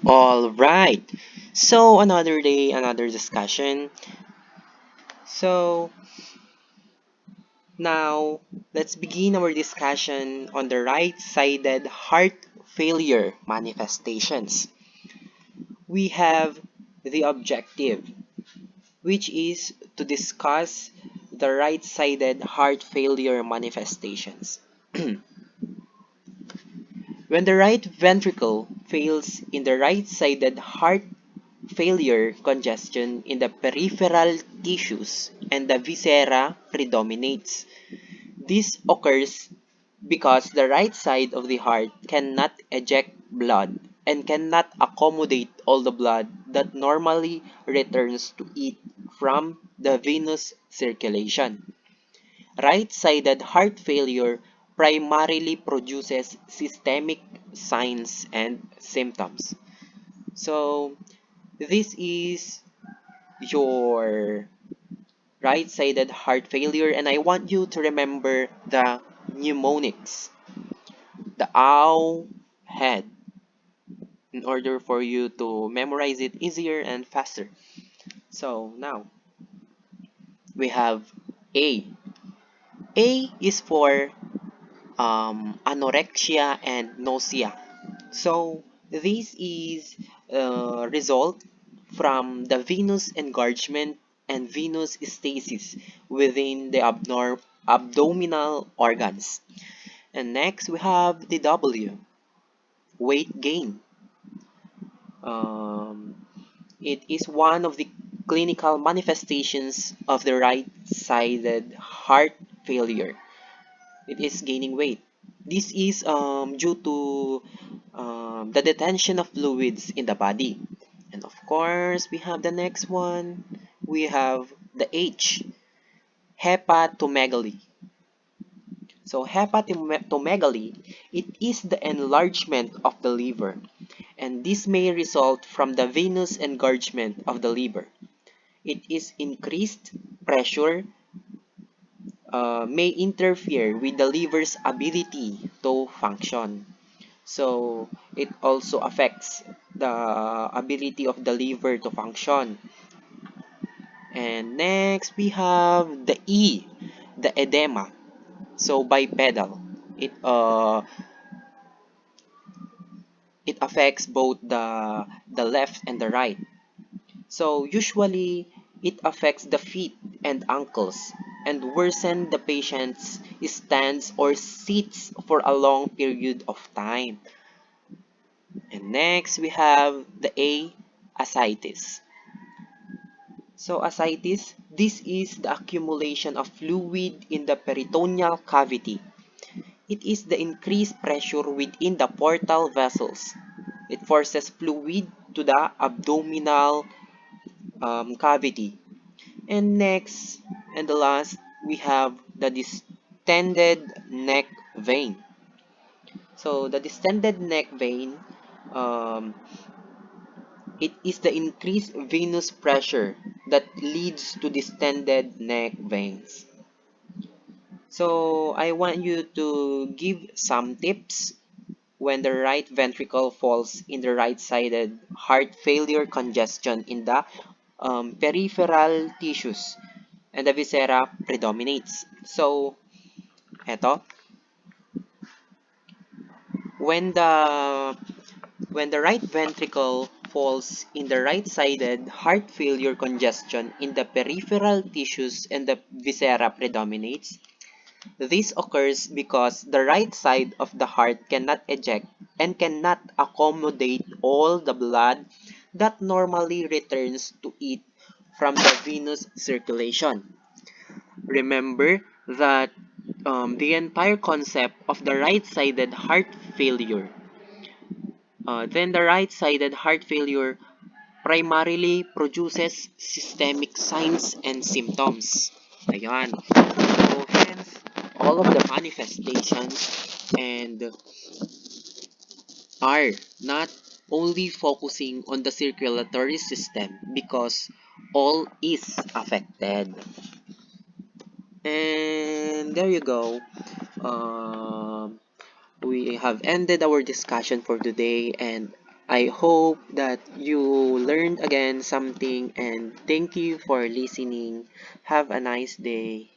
All right. So another day, another discussion. So now let's begin our discussion on the right-sided heart failure manifestations. We have the objective, which is to discuss the right-sided heart failure manifestations. When the right ventricle fails in the right-sided heart failure, congestion in the peripheral tissues, and the viscera predominates. This occurs because the right side of the heart cannot eject blood and cannot accommodate all the blood that normally returns to it from the venous circulation. Right-sided heart failure primarily produces systemic signs and symptoms. So, this is your right-sided heart failure, and I want you to remember the mnemonics, the ow head, in order for you to memorize it easier and faster. So now we have A. A is for anorexia and nausea. So this is a result from the venous engorgement and venous stasis within the abdominal organs. And next we have the W, weight gain. Um, it is one of the clinical manifestations of the right-sided heart failure. It is gaining weight. This is due to the detention of fluids in the body. And of course, we have the next one. We have the H, hepatomegaly. So hepatomegaly, it is the enlargement of the liver, and this may result from the venous engorgement of the liver. It is increased pressure may interfere with the liver's ability to function. So it also affects the ability of the liver to function. And next we have the E, the edema. So bipedal. It uh it affects both the left and the right. So usually it affects the feet and ankles and worsen the patient's stands or sits for a long period of time. And next we have the A, ascites. So ascites, this is the accumulation of fluid in the peritoneal cavity. It is the increased pressure within the portal vessels. It forces fluid to the abdominal cavity. And next, and the last, we have the distended neck vein. So the distended neck vein, um, it is the increased venous pressure that leads to distended neck veins. So I want you to give some tips when the right ventricle falls in the right-sided heart failure congestion in the peripheral tissues and the viscera predominates. So, eto, when the when the right ventricle falls in the right-sided heart failure congestion in the peripheral tissues and the viscera predominates, this occurs because the right side of the heart cannot eject and cannot accommodate all the blood that normally returns to it from the venous circulation. Remember that the entire concept of the right-sided heart failure, then the right-sided heart failure primarily produces systemic signs and symptoms. Ayan. So, hence, all of the manifestations and are not only focusing on the circulatory system because all is affected. And there you go. Um, we have ended our discussion for today, and I hope that you learned again something, and thank you for listening. Have a nice day.